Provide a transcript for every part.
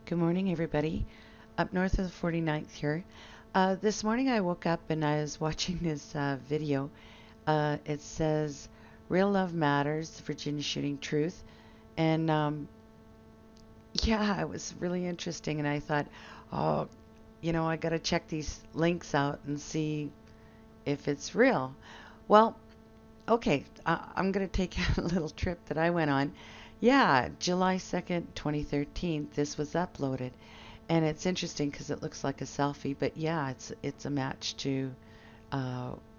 Good morning, everybody. Up north of the 49th here. This morning I woke up and I was watching this video. It says, Real Love Matters, Virginia Shooting Truth. And yeah, it was really interesting. And I thought, oh, I got to check these links out and see if it's real. Well, okay, I'm going to take a little trip that I went on. Yeah, July 2nd, 2013, this was uploaded. And it's interesting because it looks like a selfie, but yeah, it's a match to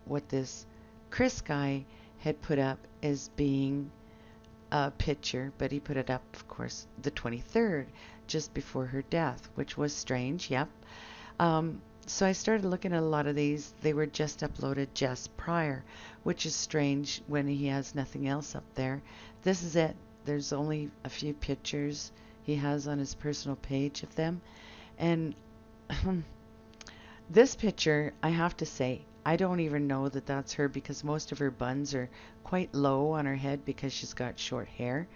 what this Chris guy had put up as being a picture, but he put it up, of course, the 23rd, just before her death, which was strange, yep. So I started looking at a lot of these. They were just uploaded just prior, which is strange when he has nothing else up there. This is it. There's only a few pictures he has on his personal page of them. And this picture, I have to say, I don't even know that that's her because most of her buns are quite low on her head because she's got short hair.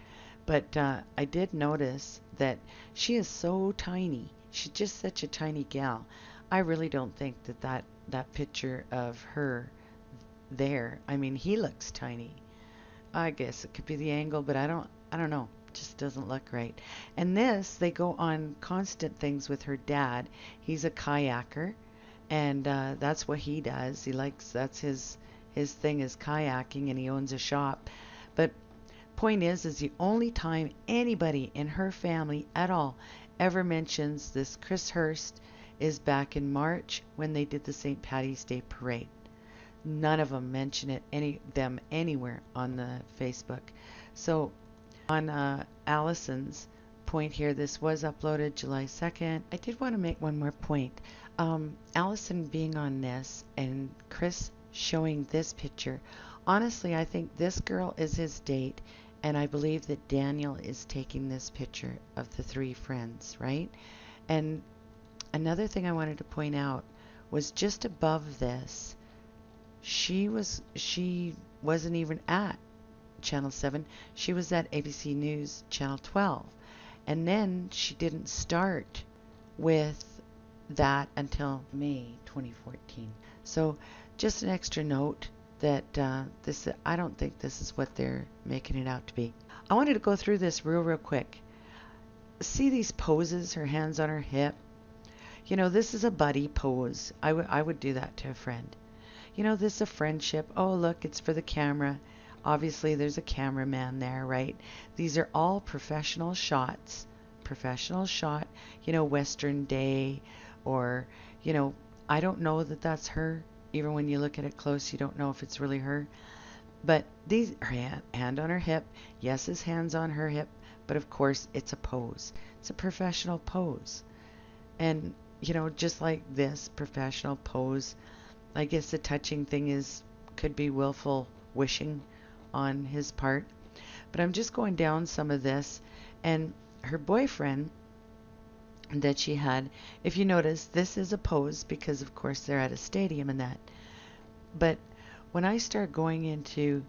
But I did notice that she is so tiny. She's just such a tiny gal. I really don't think that picture of her there, I mean, he looks tiny. I guess it could be the angle, but I don't know. Just doesn't look right. And this, they go on constant things with her dad. He's a kayaker, and that's what he does. That's his thing is kayaking, and he owns a shop. But point is the only time anybody in her family at all ever mentions this Chris Hurst is back in March when they did the St. Patty's Day parade. None of them mention them anywhere on the Facebook. So on Alison's point here, this was uploaded July 2nd. I did want to make one more point. Alison being on this and Chris showing this picture. Honestly, I think this girl is his date, and I believe that Daniel is taking this picture of the three friends, right? And another thing I wanted to point out was just above this, she wasn't even at Channel 7. She was at ABC News Channel 12. And then she didn't start with that until May 2014. So just an extra note that I don't think this is what they're making it out to be. I wanted to go through this real quick. See these poses, her hands on her hip? This is a buddy pose. I would do that to a friend. This is a friendship. Oh, look, it's for the camera. Obviously, there's a cameraman there, right? These are all professional shots. Professional shot, Western Day, or, I don't know that that's her. Even when you look at it close, you don't know if it's really her. But her hand on her hip. Yes, his hand's on her hip. But of course, it's a pose. It's a professional pose. And, just like this professional pose, I guess the touching thing could be willful wishing on his part. But I'm just going down some of this, and her boyfriend that she had, if you notice, this is a pose because of course they're at a stadium and that. But when I start going into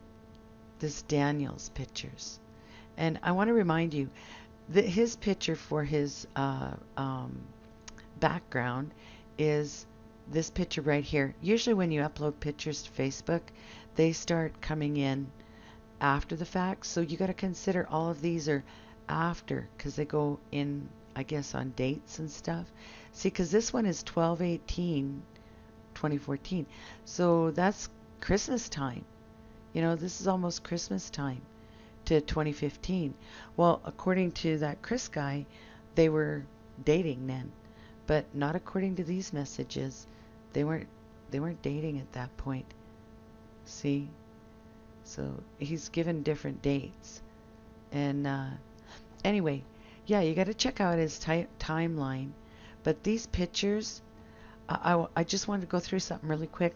this Daniel's pictures, and I want to remind you that his picture for his background is this picture right here. Usually when you upload pictures to Facebook, they start coming in after the fact. So you got to consider all of these are after because they go in, I guess, on dates and stuff. See, because this one is 12/18/2014. So that's Christmas time. This is almost Christmas time to 2015. Well, according to that Chris guy, they were dating then. But not according to these messages. They weren't dating at that point. See? So he's given different dates. And anyway, yeah, you got to check out his timeline. But these pictures, I just wanted to go through something really quick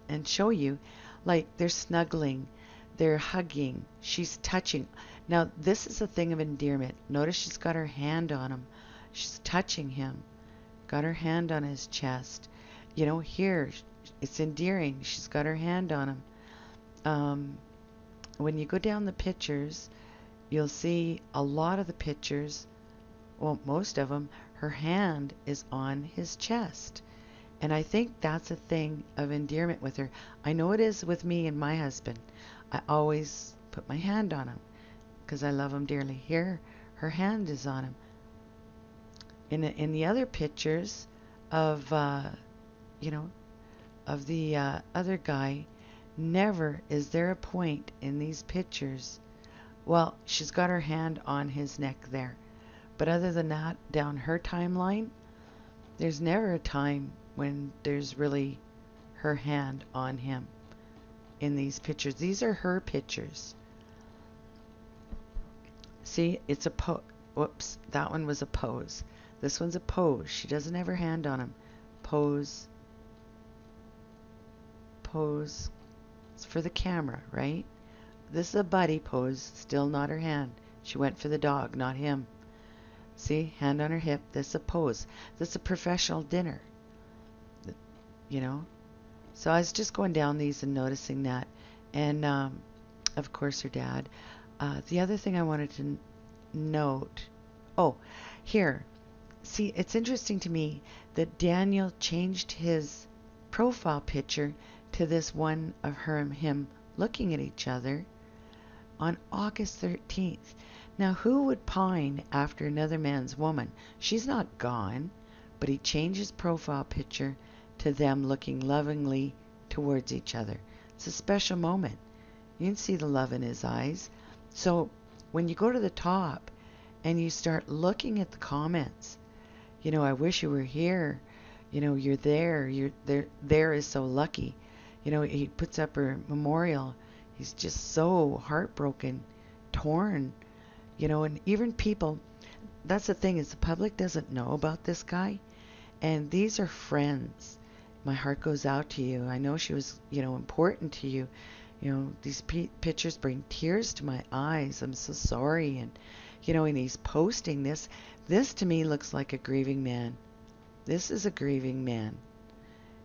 and show you. Like, they're snuggling. They're hugging. She's touching. Now, this is a thing of endearment. Notice she's got her hand on him. She's touching him. Got her hand on his chest. Here, it's endearing. She's got her hand on him. When you go down the pictures, you'll see a lot of the pictures well, most of them, her hand is on his chest. And I think that's a thing of endearment with her. I know it is with me and my husband. I always put my hand on him because I love him dearly. Here, her hand is on him. In the other pictures of, of the other guy, never is there a point in these pictures. Well, she's got her hand on his neck there. But other than that, down her timeline, there's never a time when there's really her hand on him in these pictures. These are her pictures. See, it's a whoops, that one was a pose. This one's a pose. She doesn't have her hand on him. Pose. Pose. It's for the camera, right? This is a buddy pose. Still not her hand. She went for the dog, not him. See, hand on her hip. This is a pose. This is a professional dinner. You know? So I was just going down these and noticing that. And, of course, her dad. The other thing I wanted to note. Oh, here. See, it's interesting to me that Daniel changed his profile picture to this one of her and him looking at each other on August 13th. Now, who would pine after another man's woman? She's not gone, but he changed his profile picture to them looking lovingly towards each other. It's a special moment. You can see the love in his eyes. So when you go to the top and you start looking at the comments, you know, I wish you were here. You know, you're there. You're there. There is so lucky. You know, he puts up her memorial. He's just so heartbroken, torn. You know, and even people, that's the thing, is the public doesn't know about this guy. And these are friends. My heart goes out to you. I know she was, you know, important to you. You know, these pictures bring tears to my eyes. I'm so sorry. And, you know, and he's posting this. This to me looks like a grieving man. This is a grieving man.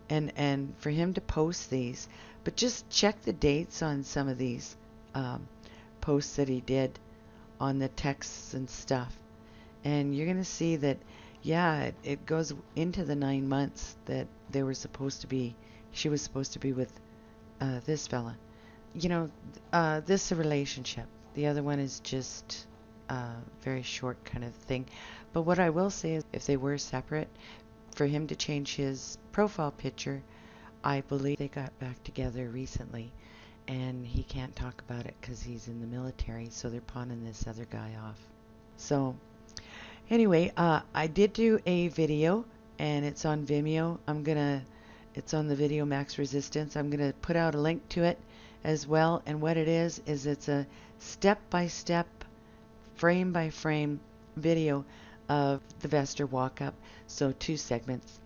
And for him to post these, but just check the dates on some of these posts that he did on the texts and stuff. And you're going to see that, yeah, it goes into the 9 months that they were supposed to be, she was supposed to be with this fella. You know, this is a relationship. The other one is just a very short kind of thing. But what I will say is, if they were separate, for him to change his profile picture, I believe they got back together recently, and he can't talk about it because he's in the military, so they're pawning this other guy off. So anyway, I did do a video, and it's on Vimeo. It's on the Video Max Resistance. I'm gonna put out a link to it as well. And what it is it's a step-by-step, frame-by-frame video of the Vester walk-up. So 2 segments.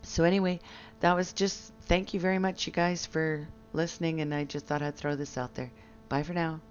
So anyway, that was just, thank you very much, you guys, for listening, and I just thought I'd throw this out there. Bye for now.